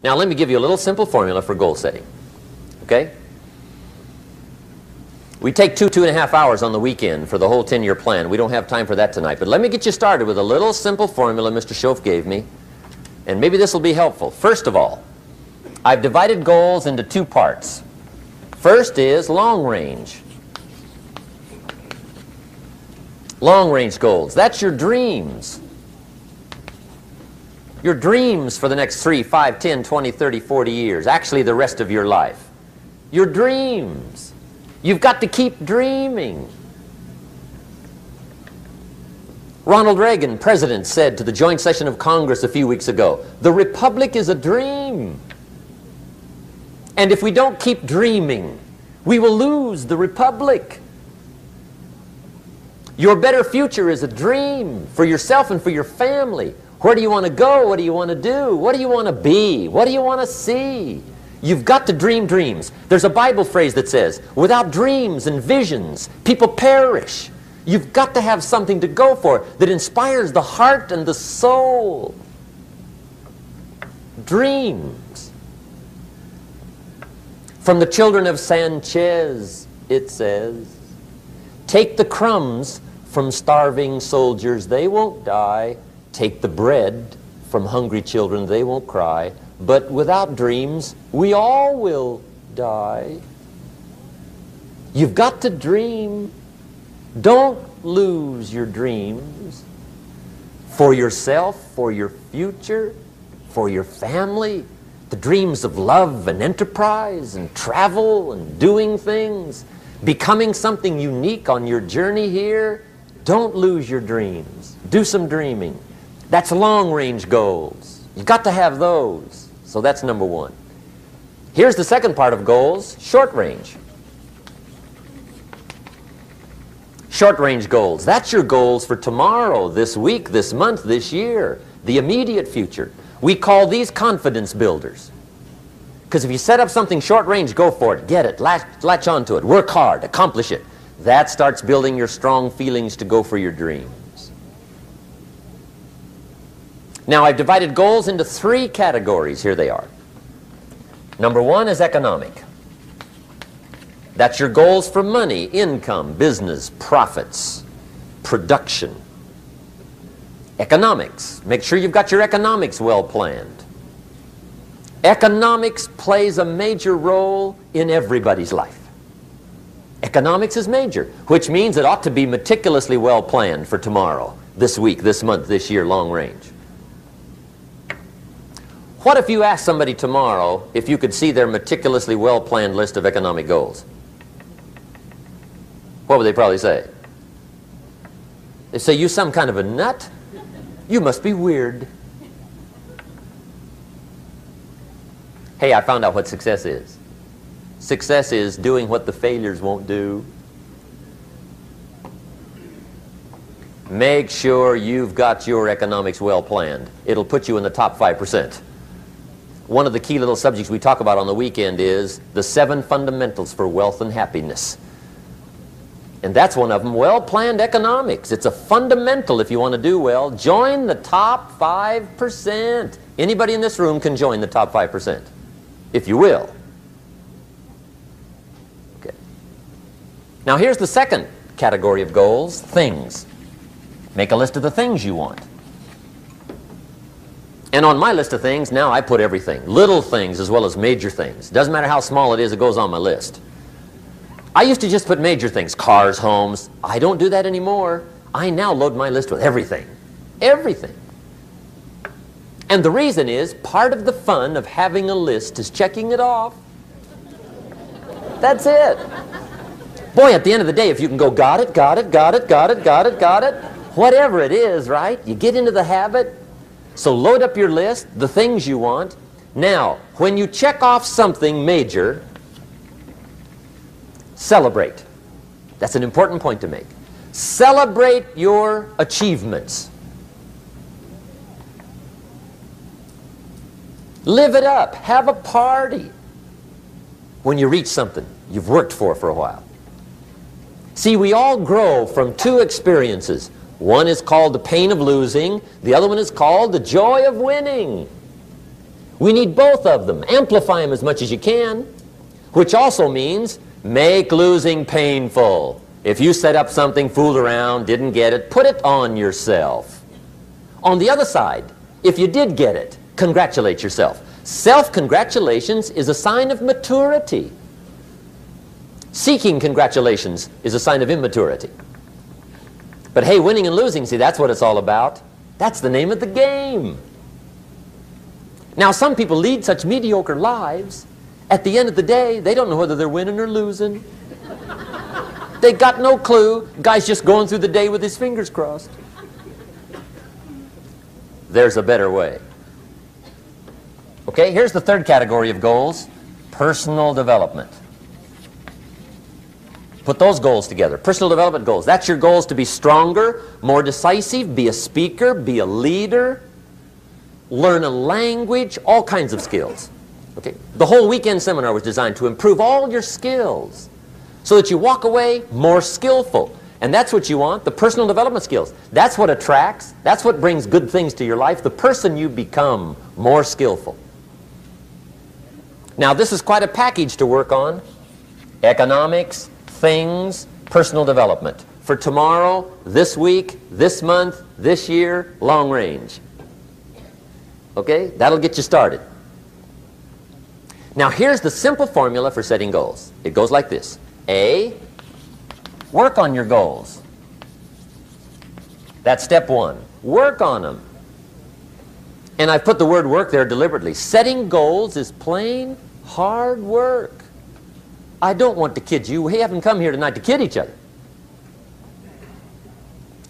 Now let me give you a little simple formula for goal setting. Okay? We take 2.5 hours on the weekend for the whole 10-year plan. We don't have time for that tonight. But let me get you started with a little simple formula Mr. Shoaff gave me. And maybe this will be helpful. First of all, I've divided goals into two parts. First is long range. Long range goals. That's your dreams. Your dreams for the next 3, 5, 10, 20, 30, 40 years. Actually, the rest of your life. Your dreams. You've got to keep dreaming. Ronald Reagan, president, said to the joint session of Congress a few weeks ago, "The Republic is a dream. And if we don't keep dreaming, we will lose the Republic." Your better future is a dream for yourself and for your family. Where do you want to go? What do you want to do? What do you want to be? What do you want to see? You've got to dream dreams. There's a Bible phrase that says, without dreams and visions, people perish. You've got to have something to go for that inspires the heart and the soul. Dreams. From the children of Sanchez, it says, take the crumbs from starving soldiers, they won't die. Take the bread from hungry children, they won't cry. But without dreams, we all will die. You've got to dream. Don't lose your dreams for yourself, for your future, for your family. The dreams of love and enterprise and travel and doing things, becoming something unique on your journey here. Don't lose your dreams. Do some dreaming. That's long-range goals. You've got to have those. So that's number one. Here's the second part of goals, short range. Short-range goals. That's your goals for tomorrow, this week, this month, this year, the immediate future. We call these confidence builders. Because if you set up something short-range, go for it, get it, latch onto it, work hard, accomplish it. That starts building your strong feelings to go for your dreams. Now, I've divided goals into 3 categories. Here they are. Number 1 is economic. That's your goals for money, income, business, profits, production. Economics. Make sure you've got your economics well planned. Economics plays a major role in everybody's life. Economics is major, which means it ought to be meticulously well planned for tomorrow, this week, this month, this year, long range. What if you asked somebody tomorrow if you could see their meticulously well-planned list of economic goals? What would they probably say? They say, you some kind of a nut? You must be weird. Hey, I found out what success is. Success is doing what the failures won't do. Make sure you've got your economics well planned. It'll put you in the top 5%. One of the key little subjects we talk about on the weekend is the 7 fundamentals for wealth and happiness. And that's one of them, well-planned economics. It's a fundamental if you want to do well. Join the top 5%. Anybody in this room can join the top 5%, if you will. Okay. Now here's the second category of goals, things. Make a list of the things you want. And on my list of things, now I put everything. Little things as well as major things. Doesn't matter how small it is, it goes on my list. I used to just put major things, cars, homes. I don't do that anymore. I now load my list with everything. Everything. And the reason is, part of the fun of having a list is checking it off. That's it. Boy, at the end of the day, if you can go, got it, got it, got it, got it, got it, got it, whatever it is, right? You get into the habit. So load up your list, the things you want. Now, when you check off something major, celebrate. That's an important point to make. Celebrate your achievements. Live it up. Have a party when you reach something you've worked for a while. See, we all grow from 2 experiences. One is called the pain of losing. The other one is called the joy of winning. We need both of them. Amplify them as much as you can, which also means make losing painful. If you set up something, fooled around, didn't get it, put it on yourself. On the other side, if you did get it, congratulate yourself. Self-congratulations is a sign of maturity. Seeking congratulations is a sign of immaturity. But hey, winning and losing, see, that's what it's all about. That's the name of the game. Now, some people lead such mediocre lives, at the end of the day, they don't know whether they're winning or losing. They got no clue. Guy's just going through the day with his fingers crossed. There's a better way. Okay, here's the third category of goals: personal development. Put those goals together. Personal development goals. That's your goals to be stronger, more decisive, be a speaker, be a leader, learn a language, all kinds of skills. Okay? The whole weekend seminar was designed to improve all your skills so that you walk away more skillful. And that's what you want, the personal development skills. That's what attracts, that's what brings good things to your life, the person you become more skillful. Now, this is quite a package to work on. Economics, things, personal development. For tomorrow, this week, this month, this year, long range. Okay? That'll get you started. Now, here's the simple formula for setting goals. It goes like this. A, work on your goals. That's step one. Work on them. And I've put the word work there deliberately. Setting goals is plain hard work. I don't want to kid you. We haven't come here tonight to kid each other.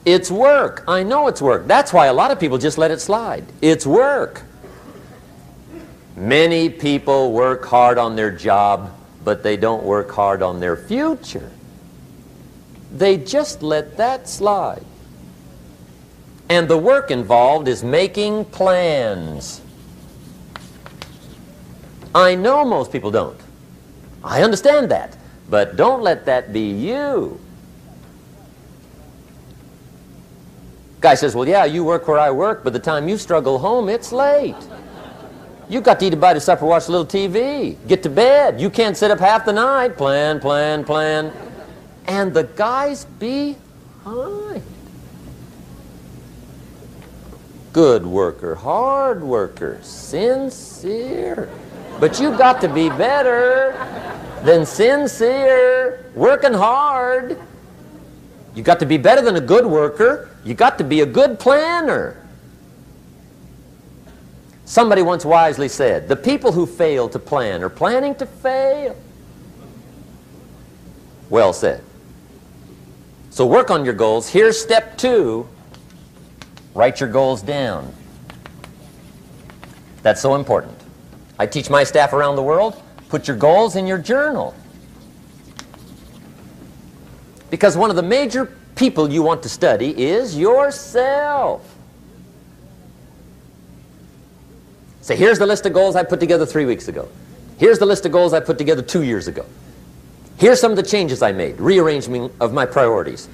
It's work. I know it's work. That's why a lot of people just let it slide. It's work. Many people work hard on their job, but they don't work hard on their future. They just let that slide. And the work involved is making plans. I know most people don't. I understand that. But don't let that be you. Guy says, well, yeah, you work where I work, but the time you struggle home, it's late. You've got to eat a bite of supper, watch a little TV, get to bed. You can't sit up half the night. Plan, plan, plan. And the guy's behind. Good worker, hard worker, sincere. But you've got to be better than sincere, working hard. You've got to be better than a good worker. You've got to be a good planner. Somebody once wisely said, the people who fail to plan are planning to fail. Well said. So work on your goals. Here's step two. Write your goals down. That's so important. I teach my staff around the world, put your goals in your journal. Because one of the major people you want to study is yourself. Say, here's the list of goals I put together 3 weeks ago. Here's the list of goals I put together 2 years ago. Here's some of the changes I made, rearrangement of my priorities.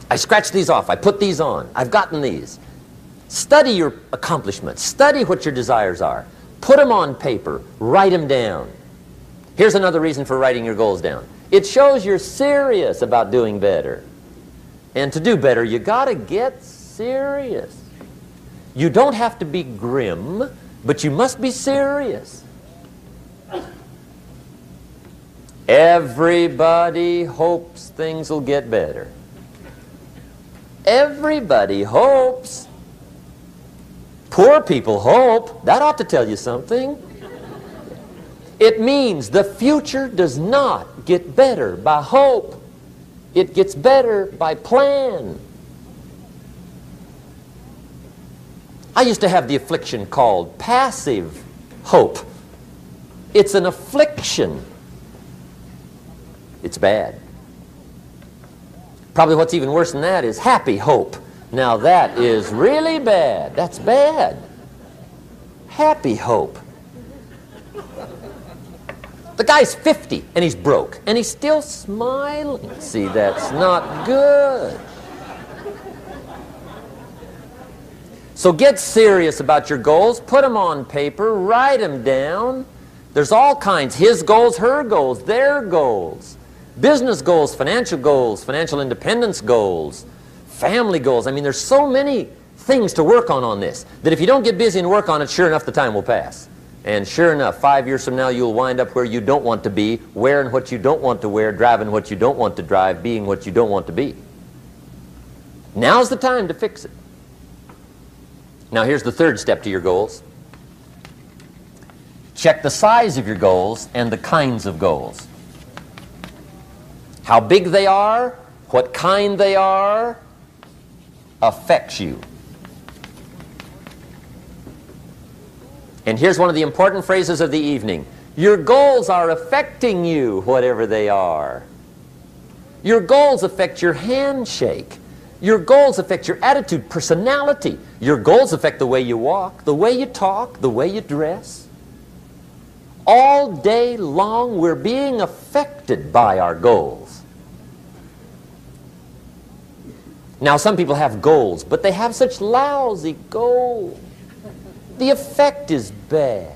I scratched these off, I put these on, I've gotten these. Study your accomplishments, study what your desires are. Put them on paper, write them down. Here's another reason for writing your goals down. It shows you're serious about doing better. And to do better, you gotta get serious. You don't have to be grim, but you must be serious. Everybody hopes things will get better. Everybody hopes. Poor people hope. That ought to tell you something. It means the future does not get better by hope. It gets better by plan. I used to have the affliction called passive hope. It's an affliction. It's bad. Probably what's even worse than that is happy hope. Now that is really bad. That's bad. Happy hope. The guy's 50 and he's broke and he's still smiling. See, that's not good. So get serious about your goals. Put them on paper. Write them down. There's all kinds. His goals, her goals, their goals. Business goals, financial independence goals, family goals. I mean, there's so many things to work on this that if you don't get busy and work on it, sure enough, the time will pass. And sure enough, 5 years from now, you'll wind up where you don't want to be, wearing what you don't want to wear, driving what you don't want to drive, being what you don't want to be. Now's the time to fix it. Now, here's the third step to your goals. Check the size of your goals and the kinds of goals. How big they are, what kind they are, affects you. And here's one of the important phrases of the evening. Your goals are affecting you, whatever they are. Your goals affect your handshake. Your goals affect your attitude, personality. Your goals affect the way you walk, the way you talk, the way you dress. All day long, we're being affected by our goals. Now, some people have goals, but they have such lousy goals. The effect is bad.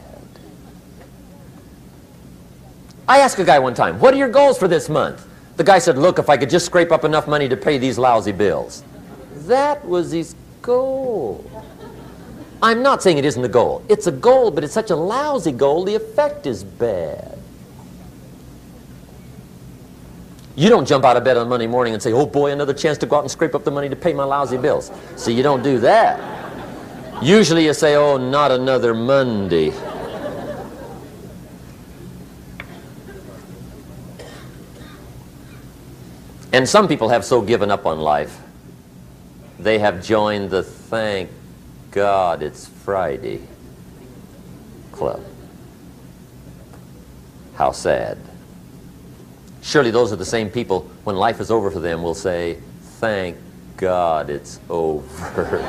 I asked a guy one time, what are your goals for this month? The guy said, look, if I could just scrape up enough money to pay these lousy bills. That was his goal. I'm not saying it isn't a goal. It's a goal, but it's such a lousy goal, the effect is bad. You don't jump out of bed on Monday morning and say, oh boy, another chance to go out and scrape up the money to pay my lousy bills. See, you don't do that. Usually you say, oh, not another Monday. And some people have so given up on life, they have joined the thank God it's Friday club. How sad. Surely those are the same people, when life is over for them, will say, thank God it's over.